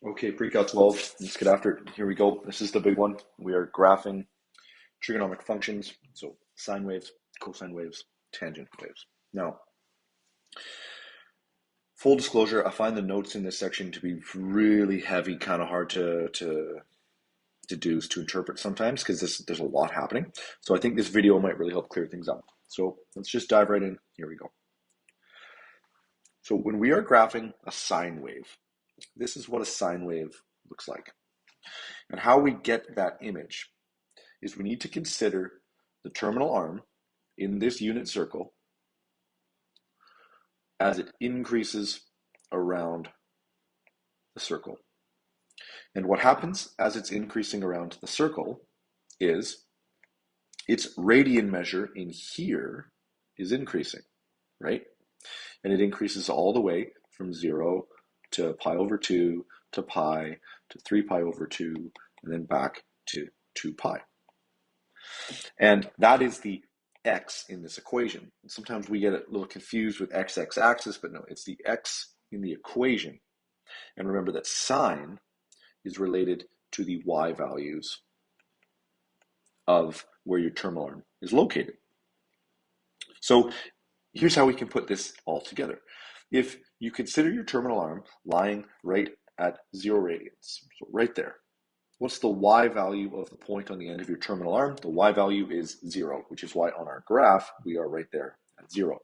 Okay, pre-cal 12, let's get after it. Here we go. This is the big one. We are graphing trigonometric functions, so sine waves, cosine waves, tangent waves. Now, full disclosure, I find the notes in this section to be really heavy, kind of hard to deduce, to interpret sometimes, because there's a lot happening. So I think this video might really help clear things up. So let's just dive right in. Here we go. So when we are graphing a sine wave, this is what a sine wave looks like. And how we get that image is we need to consider the terminal arm in this unit circle as it increases around the circle. And what happens as it's increasing around the circle is its radian measure in here is increasing, right? And it increases all the way from 0 to pi over 2 to pi to 3 pi over 2 and then back to 2 pi. And that is the x in this equation. Sometimes we get a little confused with x axis, but no, it's the x in the equation. And remember that sine is related to the y values of where your terminal arm is located. So here's how we can put this all together. If you consider your terminal arm lying right at 0 radians, so right there, what's the y value of the point on the end of your terminal arm? The y value is 0, which is why on our graph, we are right there at 0.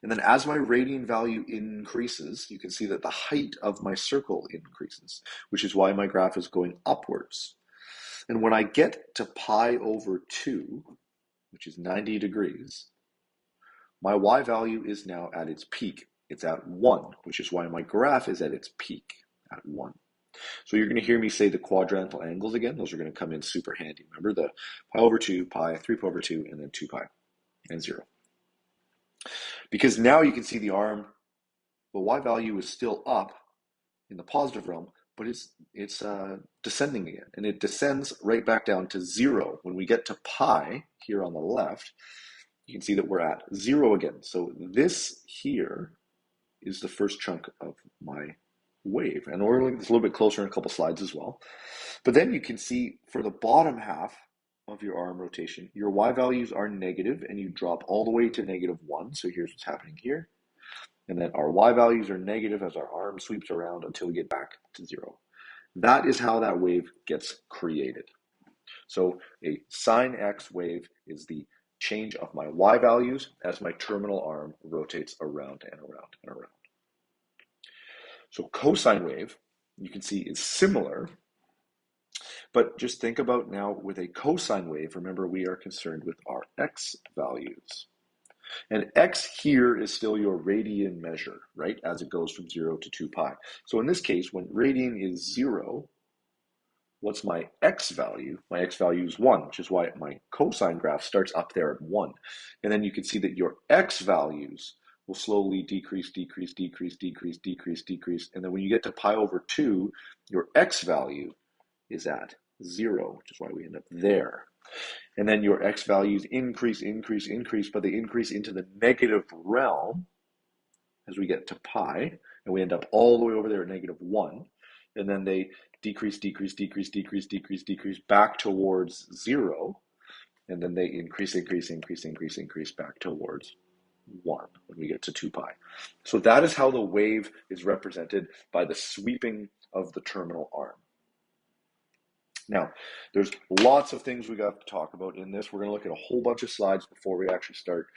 And then as my radian value increases, you can see that the height of my circle increases, which is why my graph is going upwards. And when I get to pi over 2, which is 90 degrees, my y value is now at its peak. It's at 1, which is why my graph is at its peak at 1. So you're going to hear me say the quadrantal angles again. Those are going to come in super handy. Remember the pi over 2, pi, 3 pi over 2, and then 2 pi, and 0. Because now you can see the arm, the y value is still up in the positive realm, but it's descending again. And it descends right back down to 0. When we get to pi here on the left, you can see that we're at 0 again. So this here is the first chunk of my wave. And we're looking at this a little bit closer in a couple slides as well. But then you can see for the bottom half of your arm rotation, your y values are negative and you drop all the way to -1. So here's what's happening here. And then our y values are negative as our arm sweeps around until we get back to 0. That is how that wave gets created. So a sine x wave is the change of my y values as my terminal arm rotates around and around and around. So cosine wave, you can see, is similar, but just think about now with a cosine wave, remember we are concerned with our x values. And x here is still your radian measure, right, as it goes from 0 to 2 pi. So in this case, when radian is 0, what's my x value? My x value is 1, which is why my cosine graph starts up there at 1. And then you can see that your x values will slowly decrease, decrease, decrease, decrease, decrease, decrease. And then when you get to pi over 2, your x value is at 0, which is why we end up there. And then your x values increase, increase, increase, but they increase into the negative realm as we get to pi, and we end up all the way over there at -1. And then they decrease, decrease, decrease, decrease, decrease, decrease back towards 0. And then they increase, increase, increase, increase, increase back towards 1 when we get to 2 pi. So that is how the wave is represented by the sweeping of the terminal arm. Now, there's lots of things we got to talk about in this. We're going to look at a whole bunch of slides before we actually start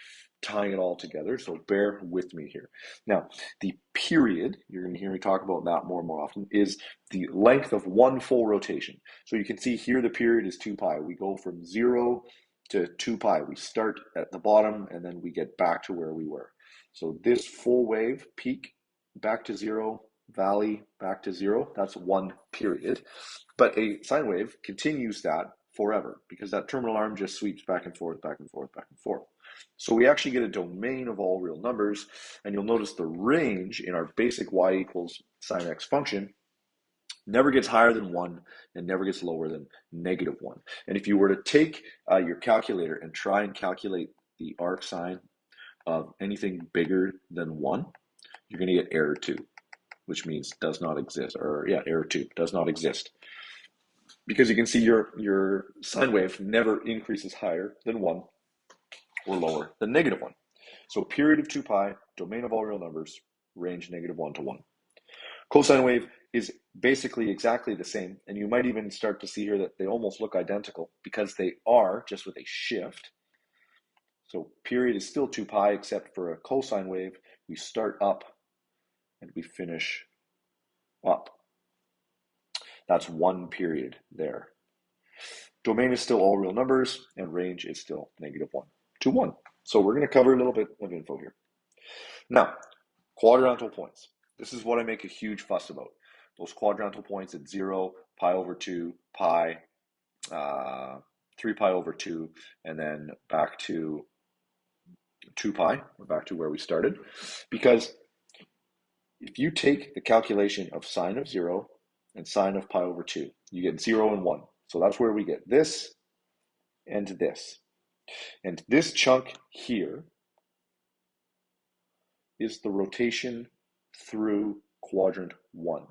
tying it all together, so bear with me here. Now, the period, you're going to hear me talk about that more and more often, is the length of one full rotation. So you can see here the period is 2 pi. We go from 0 to 2 pi. We start at the bottom, and then we get back to where we were. So this full wave, peak, back to 0, valley, back to 0, that's one period. But a sine wave continues that forever because that terminal arm just sweeps back and forth, back and forth, back and forth. So we actually get a domain of all real numbers, and you'll notice the range in our basic y equals sine x function never gets higher than 1 and never gets lower than -1. And if you were to take your calculator and try and calculate the arcsine of anything bigger than 1, you're going to get error 2. which means does not exist, or yeah, error 2, does not exist. Because you can see your sine wave never increases higher than 1 or lower than -1. So period of 2 pi, domain of all real numbers, range -1 to 1. Cosine wave is basically exactly the same, and you might even start to see here that they almost look identical because they are, just with a shift. So period is still 2 pi, except for a cosine wave, we start up and we finish up. That's 1 period there. Domain is still all real numbers, and range is still -1 to 1. So we're going to cover a little bit of info here. Now, quadrantal points. This is what I make a huge fuss about. Those quadrantal points at 0, pi over 2, pi, 3 pi over 2, and then back to 2 pi, or back to where we started. Because if you take the calculation of sine of 0 and sine of pi over 2, you get 0 and 1. So that's where we get this and this. And this chunk here is the rotation through quadrant 1.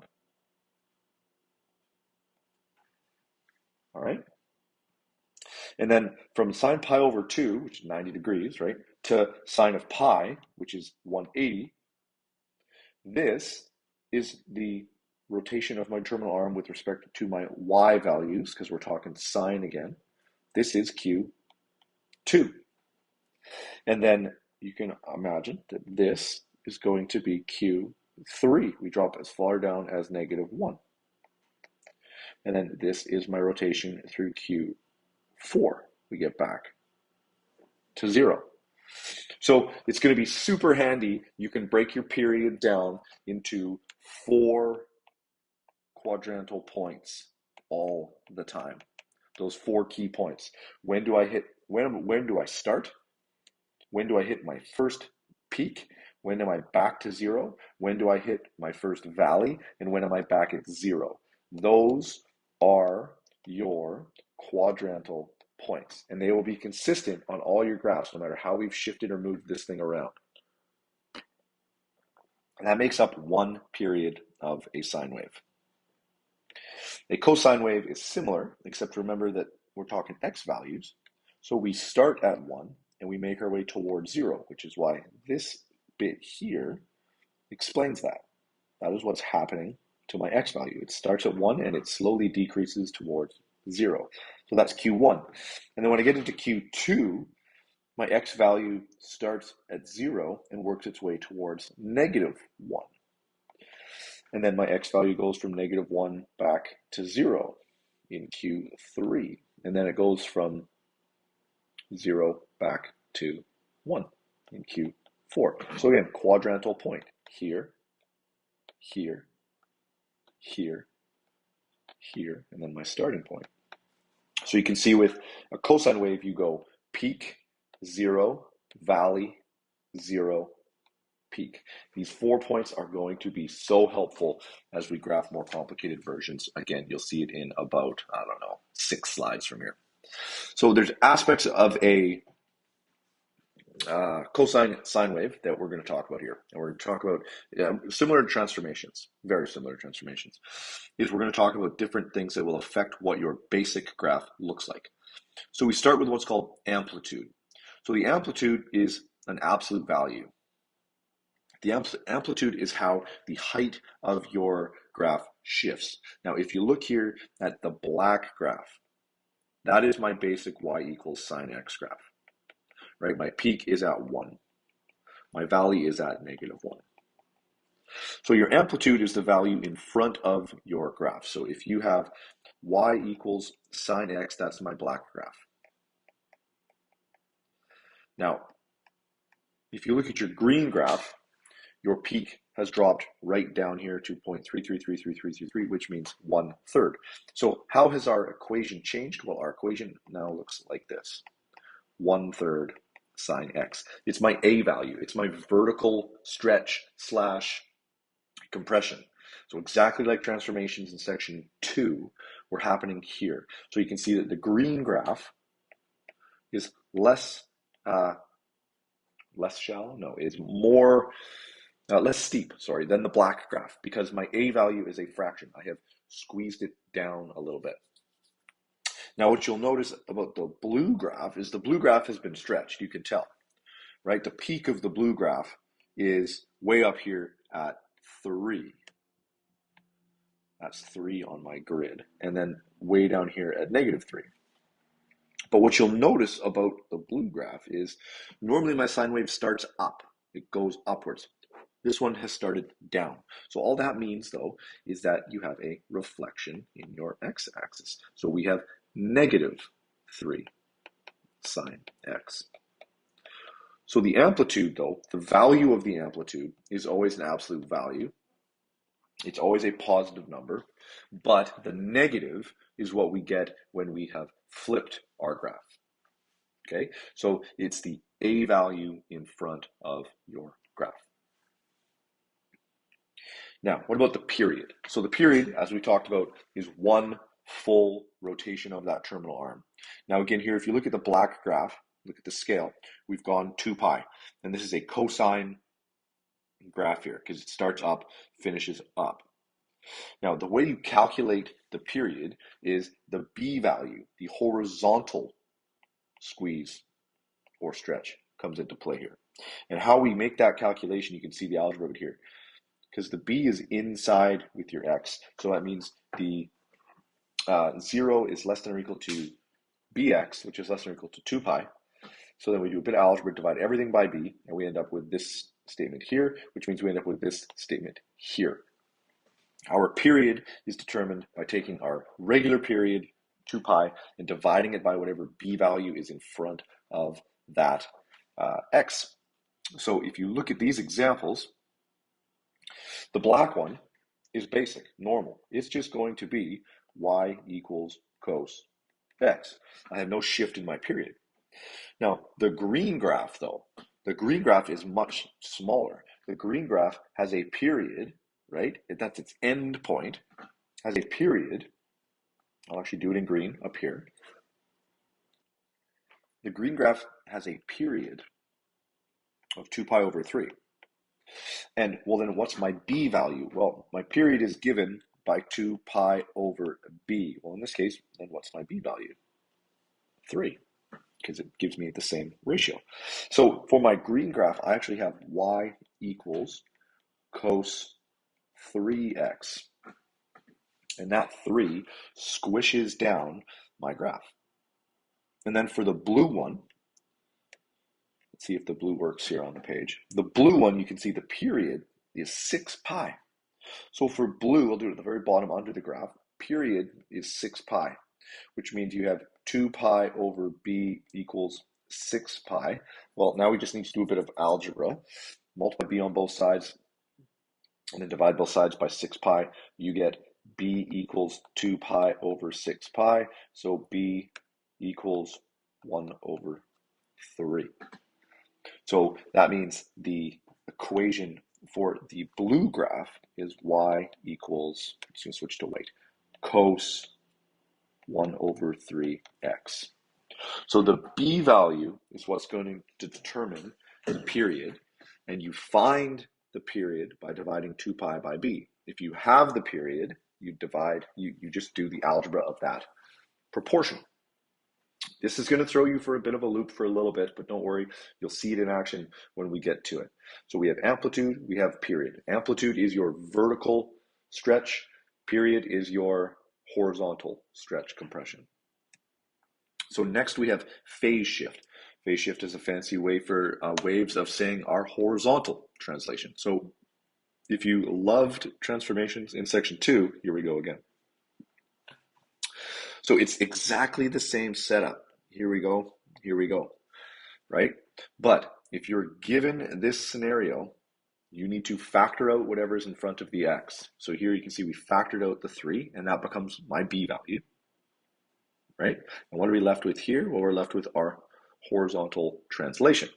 All right? And then from sine pi over 2, which is 90 degrees, right, to sine of pi, which is 180, this is the rotation of my terminal arm with respect to my y values, because we're talking sine again. This is Q2. And then you can imagine that this is going to be Q3. We drop as far down as -1. And then this is my rotation through Q4. We get back to 0. So it's going to be super handy. You can break your period down into 4 quadrantal points all the time. Those 4 key points. When do I hit? When do I start? When do I hit my first peak? When am I back to 0? When do I hit my first valley? And when am I back at 0? Those are your quadrantal points, and they will be consistent on all your graphs, no matter how we've shifted or moved this thing around. And that makes up 1 period of a sine wave. A cosine wave is similar, except remember that we're talking x values. So we start at 1 and we make our way towards 0, which is why this bit here explains that. That is what's happening to my x value. It starts at 1 and it slowly decreases towards 0. So that's Q1. And then when I get into Q2, my x value starts at 0 and works its way towards -1. And then my x value goes from -1 back to 0 in Q3. And then it goes from 0 back to 1 in Q4. So again, quadrantal point. Here, here, here, here, and then my starting point. So you can see with a cosine wave, you go peak, 0, valley, 0, peak. These 4 points are going to be so helpful as we graph more complicated versions. Again, you'll see it in about, 6 slides from here. So there's aspects of a cosine sine wave that we're going to talk about here. And we're going to talk about similar transformations, very similar transformations, is we're going to talk about different things that will affect what your basic graph looks like. So we start with what's called amplitude. So the amplitude is an absolute value. The amplitude is how the height of your graph shifts. Now, if you look here at the black graph, that is my basic y equals sine x graph, right? My peak is at 1. My valley is at -1. So your amplitude is the value in front of your graph. So if you have y equals sine x, that's my black graph. Now, if you look at your green graph, your peak has dropped right down here to 0.333333, which means 1/3. So how has our equation changed? Well, our equation now looks like this. 1/3 sine x. It's my A value. It's my vertical stretch / compression. So exactly like transformations in section 2 were happening here. So you can see that the green graph is less shallow. No, it's more less steep, sorry, than the black graph because my A value is a fraction. I have squeezed it down a little bit. Now, what you'll notice about the blue graph is the blue graph has been stretched. You can tell, right? The peak of the blue graph is way up here at 3. That's 3 on my grid. And then way down here at -3. But what you'll notice about the blue graph is normally my sine wave starts up. It goes upwards. This one has started down. So all that means, though, is that you have a reflection in your x-axis. So we have -3 sine x. So the amplitude, though, the value of the amplitude is always an absolute value. It's always a positive number, but the negative is what we get when we have flipped our graph. Okay, so it's the A value in front of your graph. Now, what about the period? So the period, as we talked about, is one full rotation of that terminal arm. Now again here, if you look at the black graph, look at the scale, we've gone 2 pi, and this is a cosine graph here because it starts up, finishes up. Now, the way you calculate the period is the B value, the horizontal squeeze or stretch comes into play here. And how we make that calculation, you can see the algebra of it here. Because the B is inside with your X, so that means the 0 is less than or equal to bx, which is less than or equal to 2 pi. So then we do a bit of algebra, divide everything by b, and we end up with this statement here, which means we end up with this statement here. Our period is determined by taking our regular period, 2 pi, and dividing it by whatever b value is in front of that x. So if you look at these examples, the black one is basic, normal. It's just going to be y equals cos x. I have no shift in my period. Now, the green graph, though, the green graph is much smaller. The green graph has a period, right? That's its end point, has a period. I'll actually do it in green up here. The green graph has a period of 2 pi over 3. And, well, then what's my b value? Well, my period is given by 2 pi over b. Well, in this case, then what's my b value? 3, because it gives me the same ratio. So for my green graph, I actually have y equals cos 3x. And that 3 squishes down my graph. And then for the blue one, let's see if the blue works here on the page. The blue one, you can see the period is 6 pi. So for blue, I'll do it at the very bottom under the graph. Period is 6 pi, which means you have 2 pi over b equals 6 pi. Well, now we just need to do a bit of algebra. Multiply b on both sides, and then divide both sides by 6 pi. You get b equals 2 pi over 6 pi. So b equals 1 over 3. So that means the equation for the blue graph is y equals, I'm just going to switch to white, cos 1 over 3x. So the b value is what's going to determine the period, and you find the period by dividing 2 pi by b. If you have the period, you just do the algebra of that proportion. This is going to throw you for a bit of a loop for a little bit, but don't worry, you'll see it in action when we get to it. So we have amplitude, we have period. Amplitude is your vertical stretch, period is your horizontal stretch compression. So next we have phase shift. Phase shift is a fancy way for waves of saying our horizontal translation. So if you loved transformations in section 2, here we go again. So it's exactly the same setup. Here we go, right? But if you're given this scenario, you need to factor out whatever's in front of the x. So here you can see we factored out the 3, and that becomes my b value, right? And what are we left with here? Well, we're left with our horizontal translation.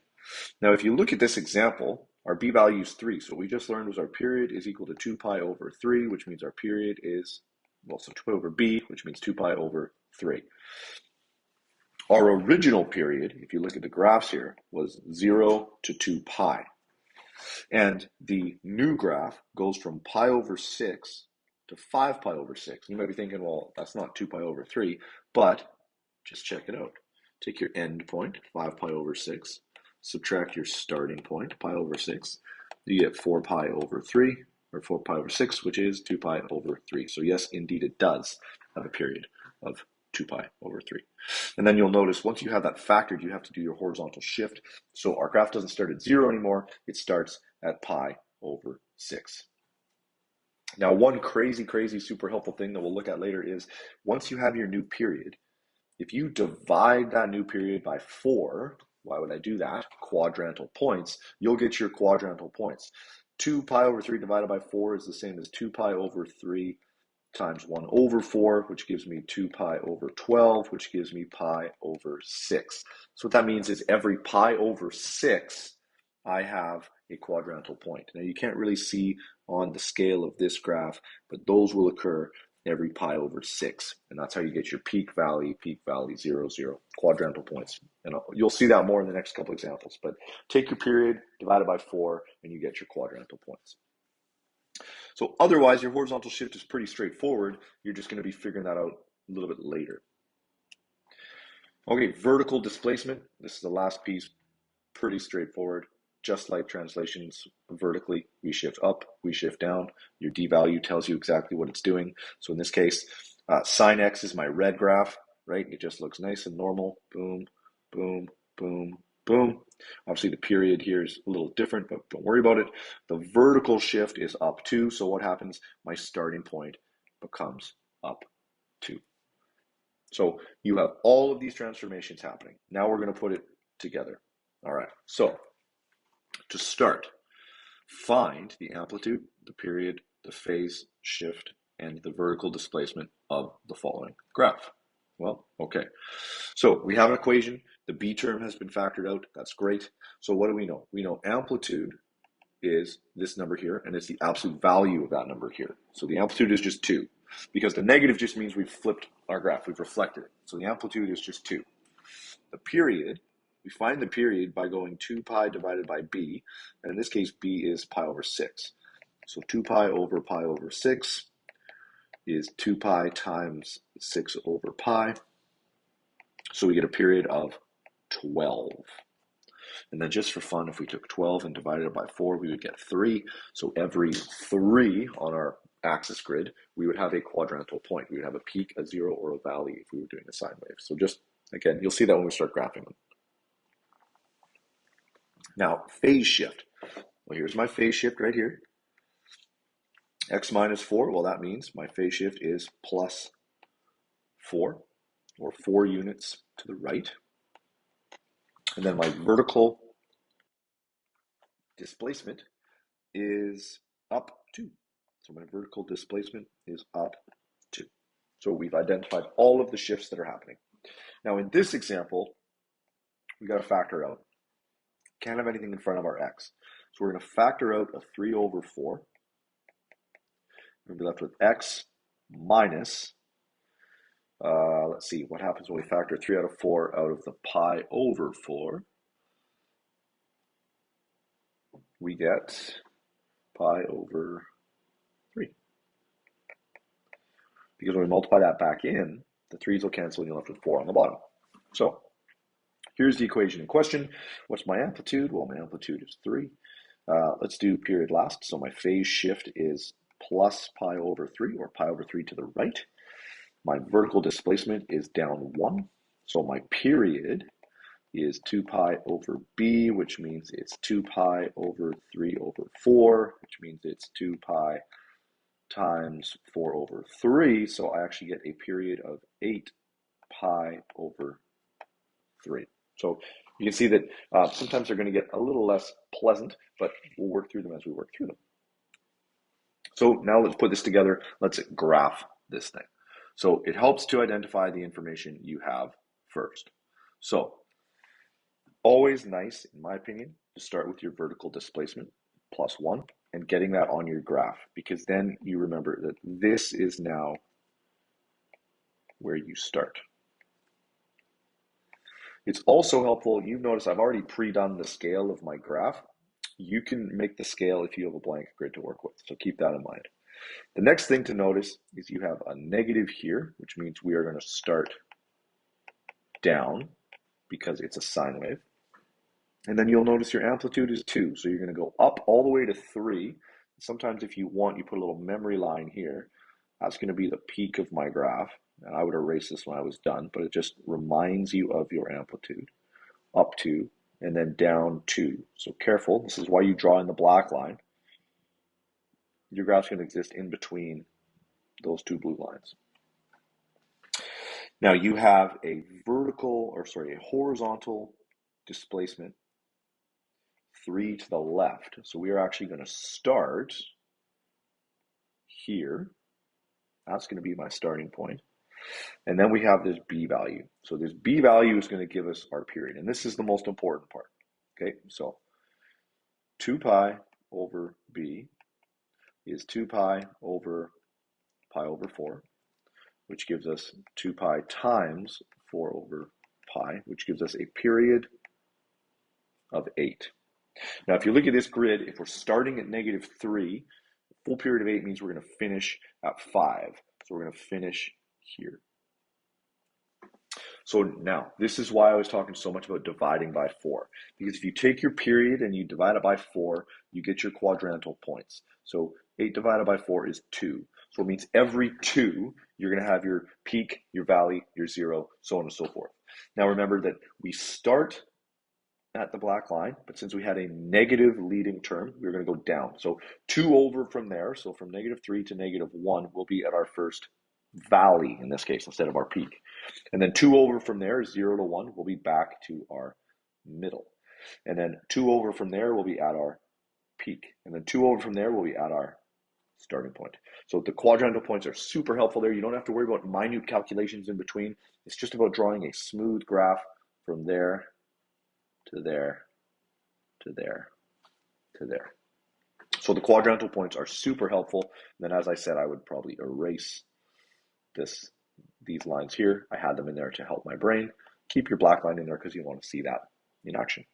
Now, if you look at this example, our b value is 3. So what we just learned was our period is equal to 2 pi over 3, which means our period is, well, so 2 pi over b, which means 2 pi over 3. Our original period, if you look at the graphs here, was 0 to 2 pi. And the new graph goes from pi over 6 to 5 pi over 6. You might be thinking, well, that's not 2 pi over 3, but just check it out. Take your end point, 5 pi over 6, subtract your starting point, pi over 6. You get 4 pi over 3, or 4 pi over 6, which is 2 pi over 3. So yes, indeed, it does have a period of 2 pi over 3. And then you'll notice once you have that factored, you have to do your horizontal shift. So our graph doesn't start at 0 anymore. It starts at pi over 6. Now, one crazy, super helpful thing that we'll look at later is once you have your new period, if you divide that new period by 4, why would I do that? Quadrantal points, you'll get your quadrantal points. 2 pi over 3 divided by 4 is the same as 2 pi over 3 times 1 over 4, which gives me 2 pi over 12, which gives me pi over 6. So what that means is every pi over 6, I have a quadrantal point. Now you can't really see on the scale of this graph, but those will occur every pi over 6. And that's how you get your peak valley, 0, 0, quadrantal points. And you'll see that more in the next couple examples. But take your period, divide it by 4, and you get your quadrantal points. So otherwise, your horizontal shift is pretty straightforward. You're just going to be figuring that out a little bit later. Okay, vertical displacement. This is the last piece. Pretty straightforward. Just like translations vertically, we shift up, we shift down. Your d value tells you exactly what it's doing. So in this case, sine x is my red graph, right? It just looks nice and normal. Boom, boom, boom, boom. Obviously, the period here is a little different, but don't worry about it. The vertical shift is up 2. So what happens? My starting point becomes up 2. So you have all of these transformations happening. Now we're going to put it together. All right. So to start, find the amplitude, the period, the phase shift, and the vertical displacement of the following graph. Well, okay. So we have an equation. The b term has been factored out. That's great. So what do we know? We know amplitude is this number here, and it's the absolute value of that number here. So the amplitude is just 2, because the negative just means we've flipped our graph, we've reflected it. So the amplitude is just 2. The period, we find the period by going 2 pi divided by b, and in this case, b is pi over 6. So 2 pi over 6 is 2 pi times 6 over pi. So we get a period of 12. And then just for fun, if we took 12 and divided it by 4, we would get 3. So every 3 on our axis grid, we would have a quadrantal point. We would have a peak, a 0, or a valley if we were doing a sine wave. So just, again, you'll see that when we start graphing them. Now, phase shift. Well, here's my phase shift right here. X minus 4, well, that means my phase shift is plus 4, or 4 units to the right. And then my vertical displacement is up 2. So my vertical displacement is up 2. So we've identified all of the shifts that are happening. Now in this example, we got to factor out. Can't have anything in front of our x. So we're going to factor out a 3 over 4. We're going to be left with x minus, let's see, what happens when we factor 3 out of 4 out of the pi over 4? We get pi over 3. Because when we multiply that back in, the 3's will cancel and you're left with 4 on the bottom. So here's the equation in question. What's my amplitude? Well, my amplitude is 3. Let's do period last. So my phase shift is plus pi over 3, or pi over 3 to the right. My vertical displacement is down 1. So my period is 2 pi over b, which means it's 2 pi over 3 over 4, which means it's 2 pi times 4 over 3. So I actually get a period of 8 pi over 3. So you can see that sometimes they're going to get a little less pleasant, but we'll work through them as we work through them. So now let's put this together. Let's graph this thing. So it helps to identify the information you have first. So always nice, in my opinion, to start with your vertical displacement, plus 1, and getting that on your graph, because then you remember that this is now where you start. It's also helpful, you've noticed I've already pre-done the scale of my graph. you can make the scale if you have a blank grid to work with. So keep that in mind. The next thing to notice is you have a negative here, which means we are going to start down because it's a sine wave. And then you'll notice your amplitude is 2. So you're going to go up all the way to 3. Sometimes if you want, you put a little memory line here. That's going to be the peak of my graph. And I would erase this when I was done, but it just reminds you of your amplitude. Up 2, and then down 2. So careful. This is why you draw in the black line. Your graph's going to exist in between those two blue lines. Now you have a horizontal displacement 3 to the left. So we are actually going to start here. That's going to be my starting point. And then we have this b value. So this b value is going to give us our period. And this is the most important part. Okay, so 2 pi over b is 2 pi over 4, which gives us 2 pi times 4 over pi, which gives us a period of 8. Now, if you look at this grid, if we're starting at -3, full period of 8 means we're going to finish at 5. So we're going to finish here. So now, this is why I was talking so much about dividing by 4. Because if you take your period and you divide it by 4, you get your quadrantal points. So 8 divided by 4 is 2. So it means every 2, you're going to have your peak, your valley, your zero, so on and so forth. Now remember that we start at the black line, but since we had a negative leading term, we're going to go down. So 2 over from there, so from -3 to -1 will be at our first valley in this case instead of our peak. And then 2 over from there, 0 to 1, will be back to our middle. And then 2 over from there will be at our peak. And then 2 over from there will be at our starting point. So the quadrantal points are super helpful there. You don't have to worry about minute calculations in between. It's just about drawing a smooth graph from there to there to there to there. So the quadrantal points are super helpful. And then as I said, I would probably erase these lines here. I had them in there to help my brain. Keep your black line in there because you want to see that in action.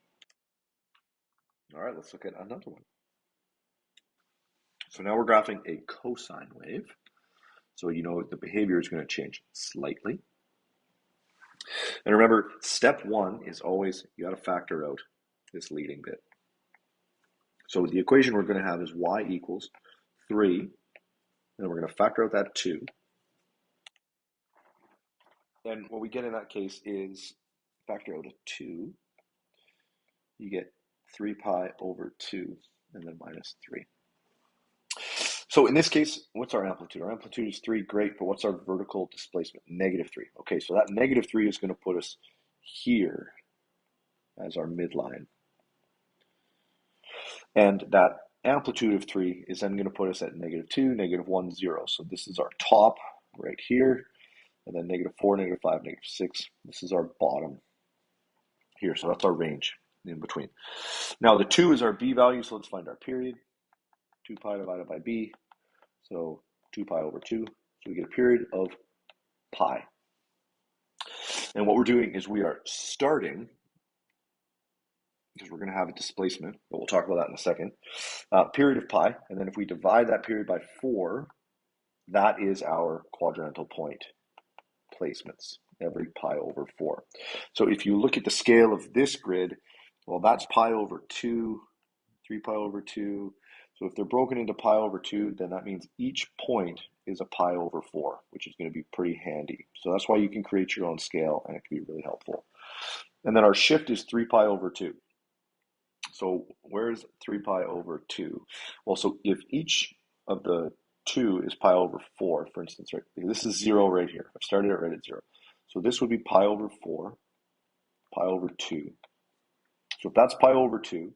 All right, let's look at another one. So now we're graphing a cosine wave. So you know the behavior is going to change slightly. And remember, step 1 is always, you got to factor out this leading bit. So the equation we're going to have is y equals 3, and we're going to factor out that 2. And what we get in that case is factor out a 2, you get 3 pi over 2, and then minus 3. So in this case, what's our amplitude? Our amplitude is 3, great, but what's our vertical displacement? -3. Okay, so that -3 is going to put us here as our midline. And that amplitude of 3 is then going to put us at -2, -1, 0. So this is our top right here. And then -4, -5, -6. This is our bottom here. So that's our range in between. Now the 2 is our b value, so let's find our period. 2 pi divided by b. So 2 pi over 2. So we get a period of pi. And what we're doing is we are starting, because we're going to have a displacement, but we'll talk about that in a second, period of pi. And then if we divide that period by 4, that is our quadrantal point placements, every pi over 4. So if you look at the scale of this grid, well, that's pi over 2, 3 pi over 2. So if they're broken into pi over 2, then that means each point is a pi over 4, which is going to be pretty handy. So that's why you can create your own scale, and it can be really helpful. And then our shift is 3 pi over 2. So where's 3 pi over 2? Well, so if each of the 2 is pi over 4, for instance, right? This is 0 right here. I've started it right at 0. So this would be pi over 4, pi over 2. So if that's pi over 2,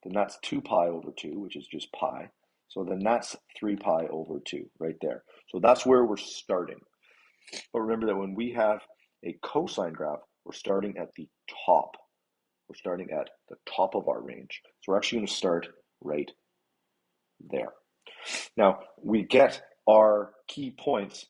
then that's 2 pi over 2, which is just pi. So then that's 3 pi over 2 right there. So that's where we're starting. But remember that when we have a cosine graph, we're starting at the top. We're starting at the top of our range. So we're actually going to start right there. Now, we get our key points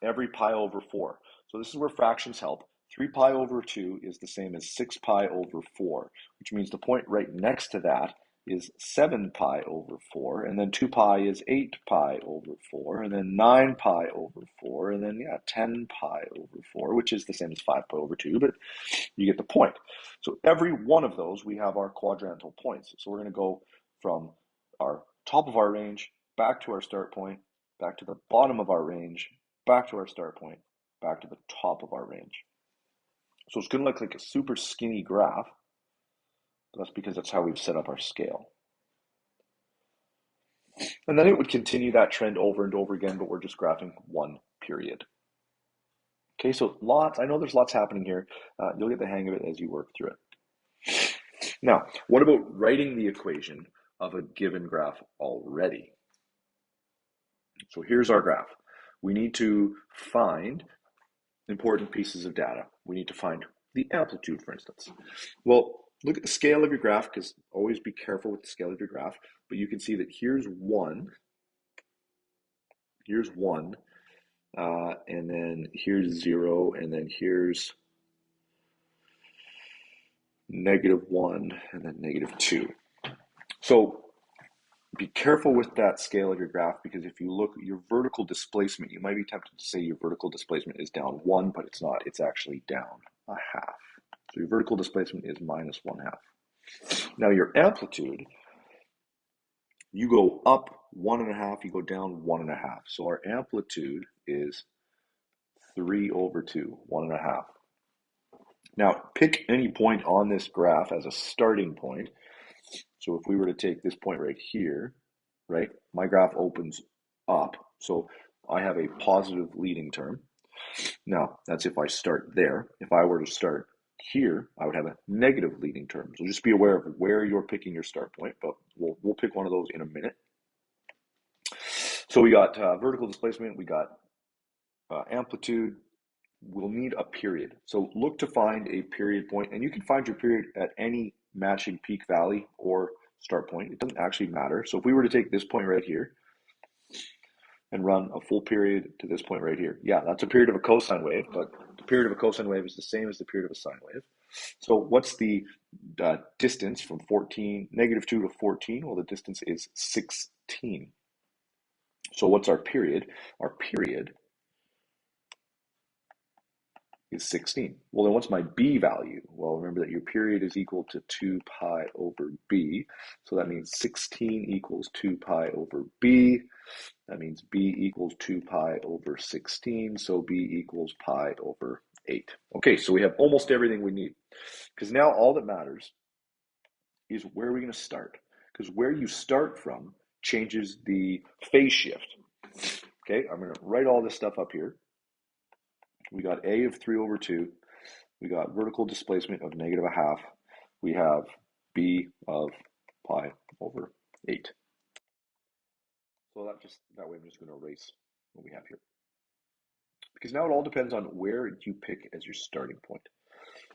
every pi over 4. So this is where fractions help. 3 pi over 2 is the same as 6 pi over 4, which means the point right next to that is 7 pi over 4, and then 2 pi is 8 pi over 4, and then 9 pi over 4, and then, 10 pi over 4, which is the same as 5 pi over 2, but you get the point. So every one of those, we have our quadrantal points. So we're going to go from our top of our range back to our start point, back to the bottom of our range, back to our start point, back to the top of our range. So it's going to look like a super skinny graph. That's because that's how we've set up our scale. And then it would continue that trend over and over again, but we're just graphing one period. Okay, so I know there's lots happening here. You'll get the hang of it as you work through it. Now, what about writing the equation of a given graph already? So here's our graph. We need to find important pieces of data. We need to find the amplitude, for instance. Well, look at the scale of your graph, because always be careful with the scale of your graph. But you can see that here's 1, and then here's 0, and then here's -1, and then -2. So be careful with that scale of your graph, because if you look at your vertical displacement, you might be tempted to say your vertical displacement is down 1, but it's not. It's actually down 1/2. So your vertical displacement is -1/2. Now your amplitude, you go up 1.5, you go down 1.5. So our amplitude is 3 over 2, 1.5. Now pick any point on this graph as a starting point. So if we were to take this point right here, right, my graph opens up. So I have a positive leading term. Now, that's if I start there. If I were to start here, I would have a negative leading term. So just be aware of where you're picking your start point, but we'll pick one of those in a minute. So we got vertical displacement, we got amplitude. We'll need a period. So look to find a period point, and you can find your period at any matching peak valley or start point. It doesn't actually matter. So if we were to take this point right here and run a full period to this point right here, that's a period of a cosine wave, but the period of a cosine wave is the same as the period of a sine wave. So what's the distance from -2 to 14? Well, the distance is 16. So what's our period? Our period is 16. Well, then what's my b value? Well, remember that your period is equal to 2 pi over b. So that means 16 equals 2 pi over b. That means b equals 2 pi over 16. So b equals pi over 8. Okay, so we have almost everything we need. Because now all that matters is where are we going to start? Because where you start from changes the phase shift. Okay, I'm going to write all this stuff up here. We got a of 3 over 2. We got vertical displacement of -1/2. We have b of pi over 8. So that way I'm just going to erase what we have here. Because now it all depends on where you pick as your starting point.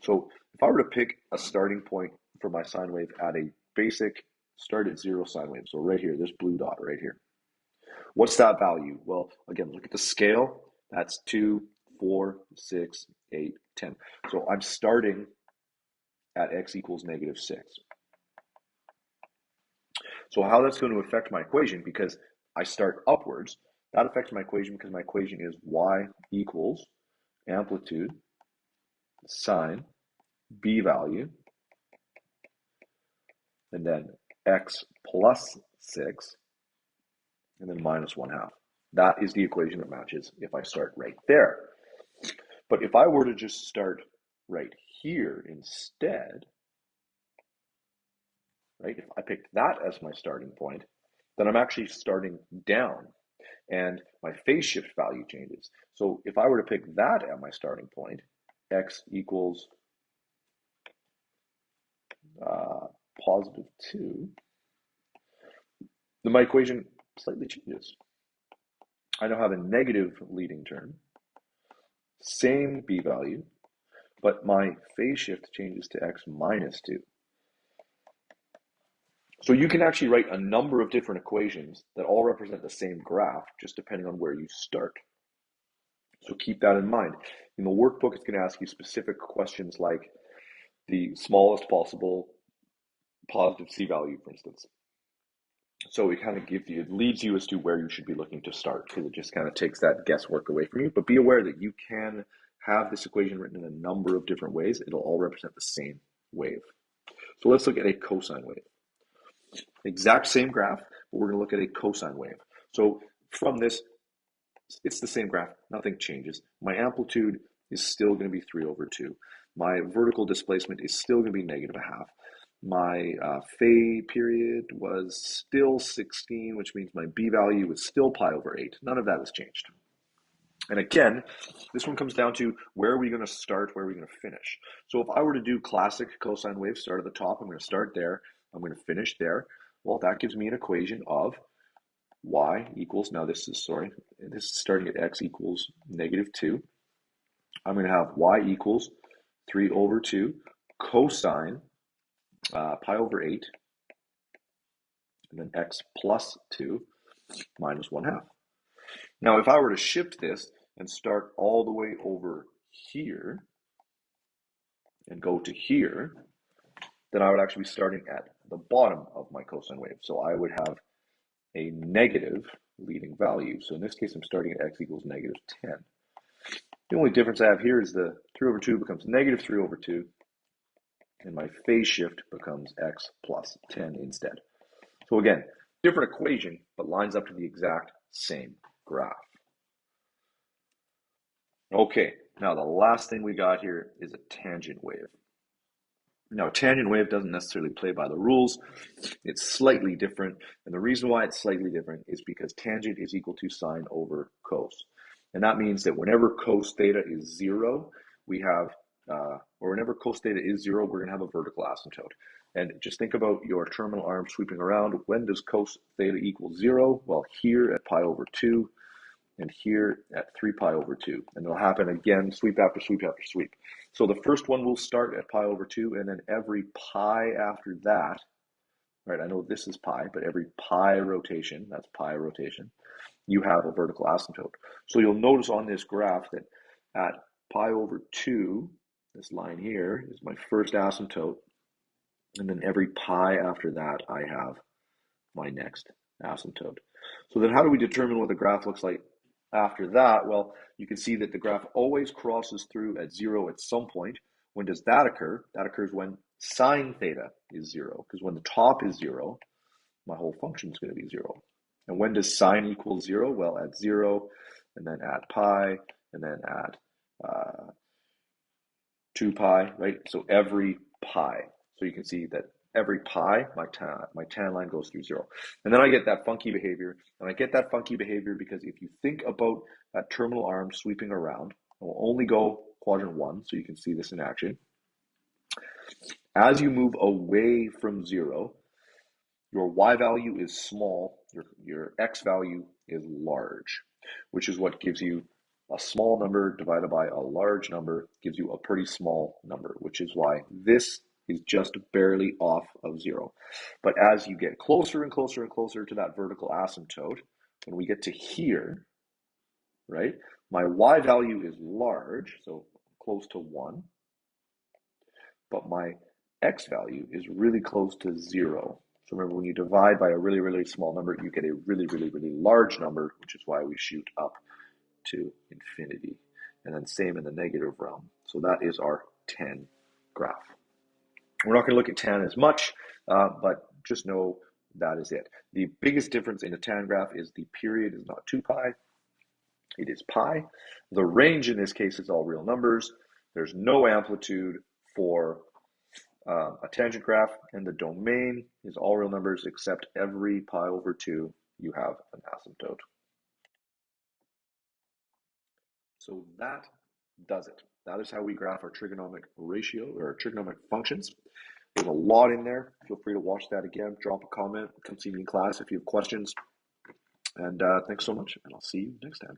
So if I were to pick a starting point for my sine wave at a basic start at 0 sine wave, so right here, this blue dot right here. What's that value? Well, again, look at the scale. That's 2, 4, 6, 8, 10. So I'm starting at x equals -6. So how that's going to affect my equation, because I start upwards, that affects my equation because my equation is y equals amplitude sine b value, and then x plus 6, and then -1/2. That is the equation that matches if I start right there. But if I were to just start right here instead, right, if I picked that as my starting point, then I'm actually starting down, and my phase shift value changes. So if I were to pick that at my starting point, x equals +2, then my equation slightly changes. I now have a negative leading term, same b value, but my phase shift changes to x -2. So you can actually write a number of different equations that all represent the same graph, just depending on where you start. So keep that in mind. In the workbook, it's going to ask you specific questions like the smallest possible positive c-value, for instance. So it kind of it leads you as to where you should be looking to start, because it just kind of takes that guesswork away from you. But be aware that you can have this equation written in a number of different ways. It'll all represent the same wave. So let's look at a cosine wave. Exact same graph, but we're going to look at a cosine wave. So from this, it's the same graph, nothing changes. My amplitude is still going to be 3 over 2. My vertical displacement is still going to be -0.5. My phase period was still 16, which means my b value is still pi over 8. None of that has changed. And again, this one comes down to where are we going to start, where are we going to finish. So if I were to do classic cosine wave, start at the top, I'm going to start there, I'm going to finish there. Well, that gives me an equation of y equals, now this is starting at x equals -2. I'm going to have y equals 3 over 2 cosine pi over 8, and then x plus 2 minus 1/2. Now, if I were to shift this and start all the way over here and go to here, then I would actually be starting at the bottom of my cosine wave. So I would have a negative leading value. So in this case, I'm starting at x equals -10. The only difference I have here is the 3 over 2 becomes -3 over 2, and my phase shift becomes x plus 10 instead. So again, different equation, but lines up to the exact same graph. Okay, now the last thing we got here is a tangent wave. Now, a tangent wave doesn't necessarily play by the rules. It's slightly different, and the reason why it's slightly different is because tangent is equal to sine over cos. And that means that whenever cos theta is 0, we have, or whenever cos theta is 0, we're going to have a vertical asymptote. And just think about your terminal arm sweeping around. When does cos theta equal 0? Well, here at pi over 2, and here at 3 pi over 2. And it'll happen again, sweep after sweep after sweep. So the first one will start at pi over 2, and then every pi after that, right, I know this is pi, but every pi rotation, that's pi rotation, you have a vertical asymptote. So you'll notice on this graph that at pi over 2, this line here is my first asymptote, and then every pi after that, I have my next asymptote. So then how do we determine what the graph looks like after that? Well, you can see that the graph always crosses through at 0 at some point. When does that occur? That occurs when sine theta is 0, because when the top is 0, my whole function is going to be 0. And when does sine equal 0? Well, at 0, and then at pi, and then at 2 pi, right? So every pi. So you can see that every pi, my tan line goes through 0. And then I get that funky behavior. And I get that funky behavior because if you think about that terminal arm sweeping around, it will only go quadrant 1, so you can see this in action. As you move away from 0, your y value is small, your x value is large, which is what gives you a small number divided by a large number gives you a pretty small number, which is why this is just barely off of 0. But as you get closer and closer and closer to that vertical asymptote, when we get to here, right, my y value is large, so close to 1, but my x value is really close to 0. So remember, when you divide by a really, really small number, you get a really, really, really large number, which is why we shoot up to infinity. And then same in the negative realm. So that is our tan graph. We're not going to look at tan as much, but just know that is it. The biggest difference in a tan graph is the period is not 2 pi, it is pi. The range in this case is all real numbers. There's no amplitude for a tangent graph, and the domain is all real numbers except every pi over 2 you have an asymptote. So that does it. That is how we graph our trigonomic ratio or trigonomic functions. There's a lot in there. Feel free to watch that again. Drop a comment. Come see me in class if you have questions. And thanks so much, and I'll see you next time.